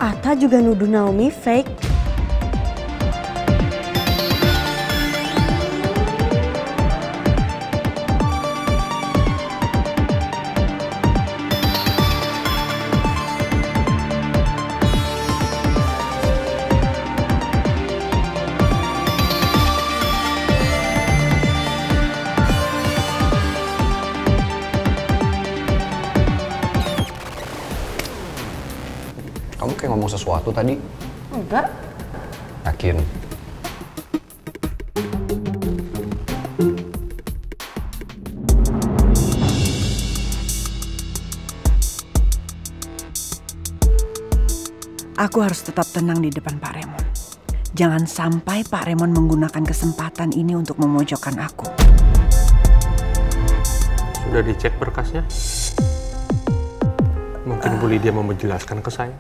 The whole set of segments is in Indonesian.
Atta juga nuduh Naomi fake. Kamu kayak ngomong sesuatu tadi. Enggak. Yakin? Aku harus tetap tenang di depan Pak Raymond. Jangan sampai Pak Raymond menggunakan kesempatan ini untuk memojokkan aku. Sudah dicek berkasnya? Mungkin Bu Lydia mau menjelaskan ke saya.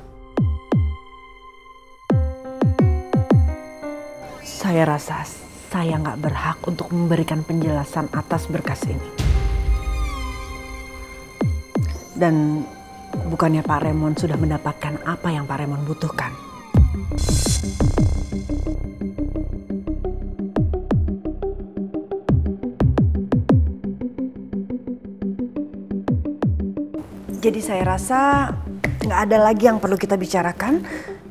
Saya rasa saya nggak berhak untuk memberikan penjelasan atas berkas ini. Dan bukannya Pak Raymond sudah mendapatkan apa yang Pak Raymond butuhkan. Jadi saya rasa nggak ada lagi yang perlu kita bicarakan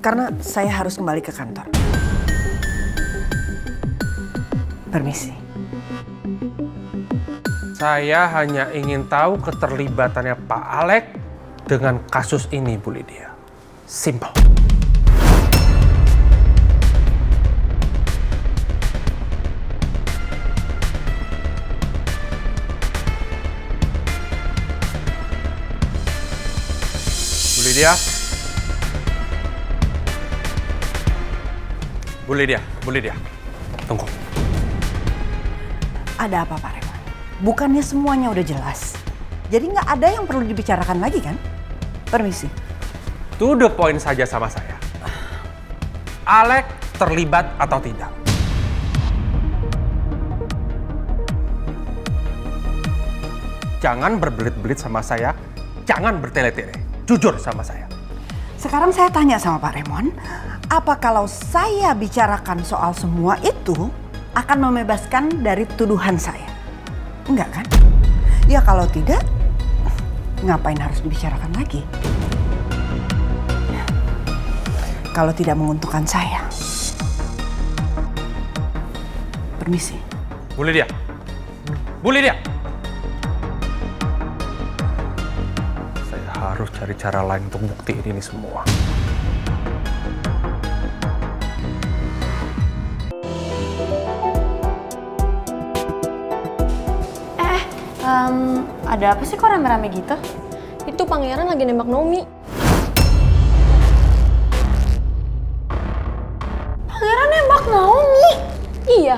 karena saya harus kembali ke kantor. Permisi. Saya hanya ingin tahu keterlibatannya Pak Alex dengan kasus ini, Bu Lydia. Simple. Bu Lydia. Bu Lydia, Bu Lydia. Tunggu. Ada apa Pak Raymond? Bukannya semuanya udah jelas? Jadi nggak ada yang perlu dibicarakan lagi kan? Permisi. To the point saja sama saya. Alex terlibat atau tidak? Jangan berbelit-belit sama saya, jangan bertele-tele. Jujur sama saya. Sekarang saya tanya sama Pak Raymond, apa kalau saya bicarakan soal semua itu akan membebaskan dari tuduhan saya? Enggak kan? Ya kalau tidak, ngapain harus dibicarakan lagi? Kalau tidak menguntungkan saya. Permisi. Bu Lydia. Bu Lydia. Saya harus cari cara lain untuk buktiin ini semua. Ada apa sih kok rame-rame gitu? Itu pangeran lagi nembak Naomi. Pangeran nembak Naomi? Iya.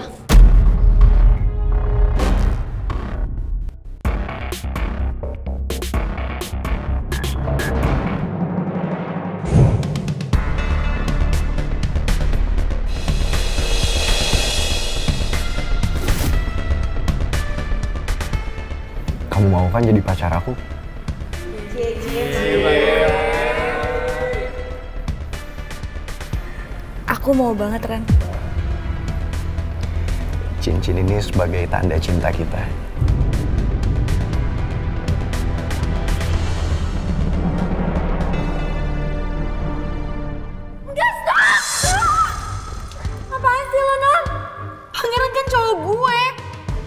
Kamu mau kan jadi pacar aku? Aku mau banget, Ren. Cincin ini sebagai tanda cinta kita. Enggak, stop! Apaan sih lo, Non? Pangeran kan cowok gue.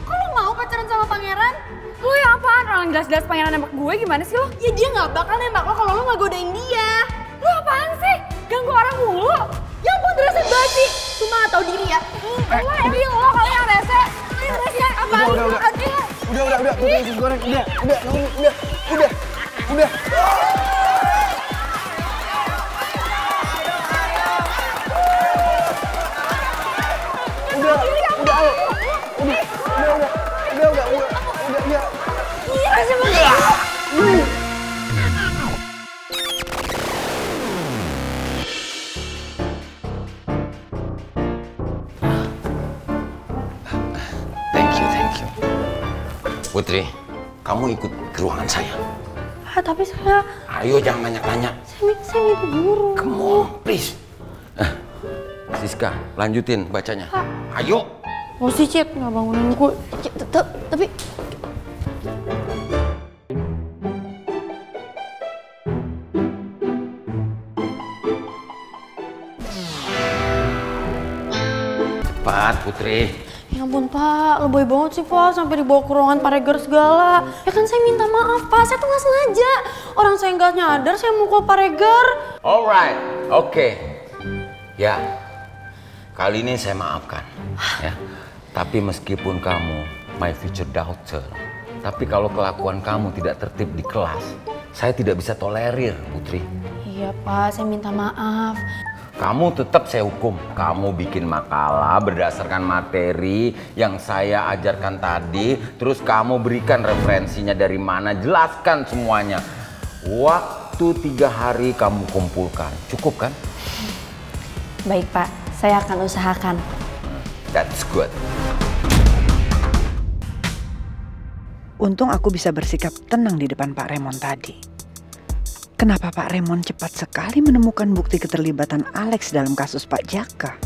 Kok lo mau pacaran sama pangeran? Lo ya apaan? Orang jelas-jelas pangeran nembak gue, gimana sih lo? Ya dia gak bakal nembak lo kalau lo gak godain dia. Lo apaan sih? Ganggu orang mulu. Ya ampun, rese banget sih. Cuma gak tau diri ya. Lo kali yang rese. Rese apaan? Udah, putri usus goreng, udah. Udah. Iya, rese banget. Thank you. Putri, kamu ikut ke ruangan saya. Pak, tapi saya... Ayo jangan banyak nanya. Saya mimpi buruk. Come on, please. Siska, lanjutin bacanya. Ayo. Mau sih, Cit, nggak bangunin gue. Tapi... Cepat, Putri. Ya ampun, Pak. Lebay banget sih, Pak. Sampai dibawa ke ruangan Pak Regar segala. Ya kan saya minta maaf, Pak. Saya tuh nggak sengaja. Orang saya nggak nyadar saya mukul Pak Regar. Alright, oke. Ya, kali ini saya maafkan. Ya. Tapi meskipun kamu my future daughter, tapi kalau kelakuan kamu tidak tertib di kelas, saya tidak bisa tolerir, Putri. Iya, Pak. Saya minta maaf. Kamu tetap saya hukum. Kamu bikin makalah berdasarkan materi yang saya ajarkan tadi. Terus kamu berikan referensinya dari mana. Jelaskan semuanya. Waktu 3 hari kamu kumpulkan. Cukup kan? Baik, Pak. Saya akan usahakan. That's good. Untung aku bisa bersikap tenang di depan Pak Raymond tadi. Kenapa Pak Raymond cepat sekali menemukan bukti keterlibatan Alex dalam kasus Pak Jaka?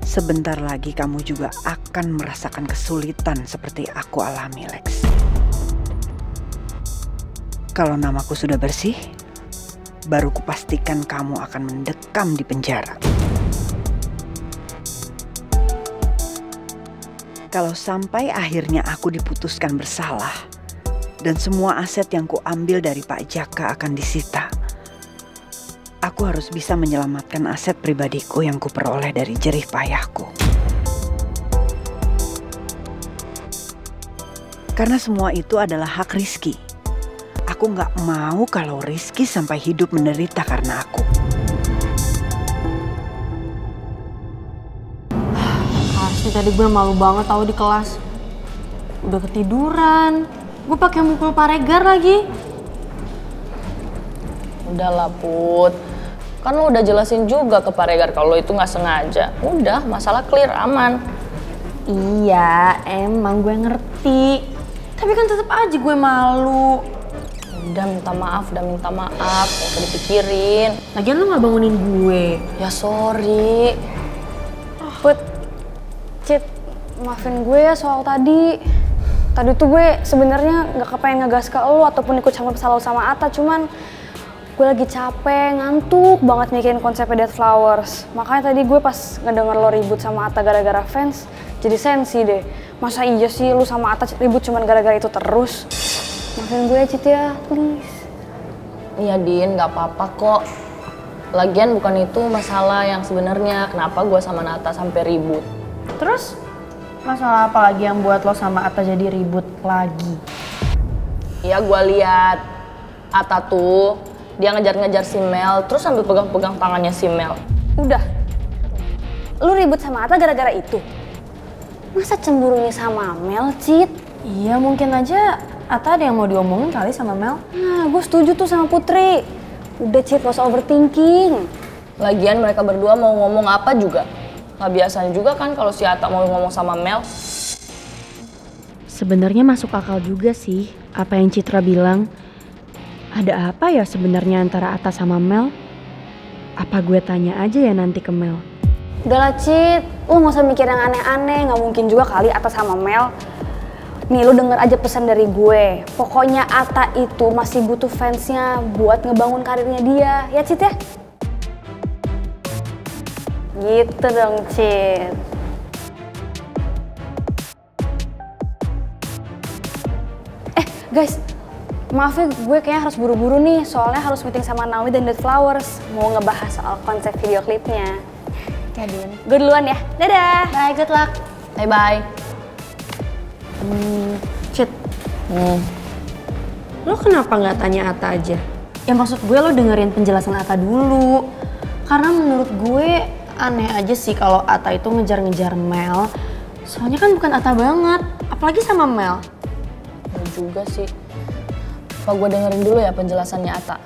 Sebentar lagi kamu juga akan merasakan kesulitan seperti aku alami, Lex. Kalau namaku sudah bersih, baru kupastikan kamu akan mendekam di penjara. Kalau sampai akhirnya aku diputuskan bersalah, dan semua aset yang kuambil dari Pak Jaka akan disita, aku harus bisa menyelamatkan aset pribadiku yang kuperoleh dari jerih payahku. Karena semua itu adalah hak Rizky. Aku nggak mau kalau Rizky sampai hidup menderita karena aku. Asli tadi gue malu banget tahu di kelas. Udah ketiduran. Gue pakai mukul Pak Regar lagi. Udahlah, Put. Kan lo udah jelasin juga ke Pak Regar kalau itu nggak sengaja. Udah, masalah clear, aman. Iya, emang gue ngerti. Tapi kan tetap aja gue malu. Udah minta maaf, Gak usah dipikirin. Lagian lo nggak bangunin gue. Ya sorry. Put, Cit, maafin gue ya soal tadi. Tadi tuh gue sebenarnya nggak kepengen ngegas ke lo ataupun ikut campur masalah lo sama Atta, cuman gue lagi capek, ngantuk banget mikirin konsepnya Dead Flowers. Makanya tadi gue pas ngedenger lo ribut sama Atta gara-gara fans, jadi sensi deh. Masa iya sih lo sama Atta ribut cuman gara-gara itu terus? Maafin gue ya, Cit ya, please. Iya, Din, nggak apa-apa kok. Lagian bukan itu masalah yang sebenarnya. Kenapa gue sama Nata sampai ribut? Terus? Masalah apa lagi yang buat lo sama Atta jadi ribut lagi? Iya, gue lihat Atta tuh dia ngejar-ngejar si Mel, terus sambil pegang-pegang tangannya si Mel. Udah, lu ribut sama Atta gara-gara itu? Masa cemburunya sama Mel, Cit? Iya, mungkin aja Atta ada yang mau diomongin kali sama Mel. Nah, gue setuju tuh sama Putri. Udah, Cit, gak usah overthinking. Lagian mereka berdua mau ngomong apa juga. Gak biasanya juga kan kalau si Atta mau ngomong sama Mel. Sebenarnya masuk akal juga sih apa yang Citra bilang. Ada apa ya sebenarnya antara Atta sama Mel? Apa gue tanya aja ya nanti ke Mel? Udahlah, Cit, lu gak usah mikir yang aneh-aneh. Gak mungkin juga kali Atta sama Mel. Nih, lu denger aja pesan dari gue. Pokoknya Atta itu masih butuh fansnya buat ngebangun karirnya dia. Ya, Cit ya? Gitu dong, Cit. Guys, maaf ya, gue kayaknya harus buru-buru nih. Soalnya harus meeting sama Naomi dan Dead Flowers. Mau ngebahas soal konsep video klipnya. Ya, Din. Gue duluan ya. Dadah. Bye, good luck. Bye-bye. Cit. Lo kenapa nggak tanya Atta aja? Ya maksud gue lo dengerin penjelasan Atta dulu. Karena menurut gue aneh aja sih kalau Atta itu ngejar-ngejar Mel. Soalnya kan bukan Atta banget, apalagi sama Mel. Ya juga sih. Apa gue dengerin dulu ya penjelasannya Atta?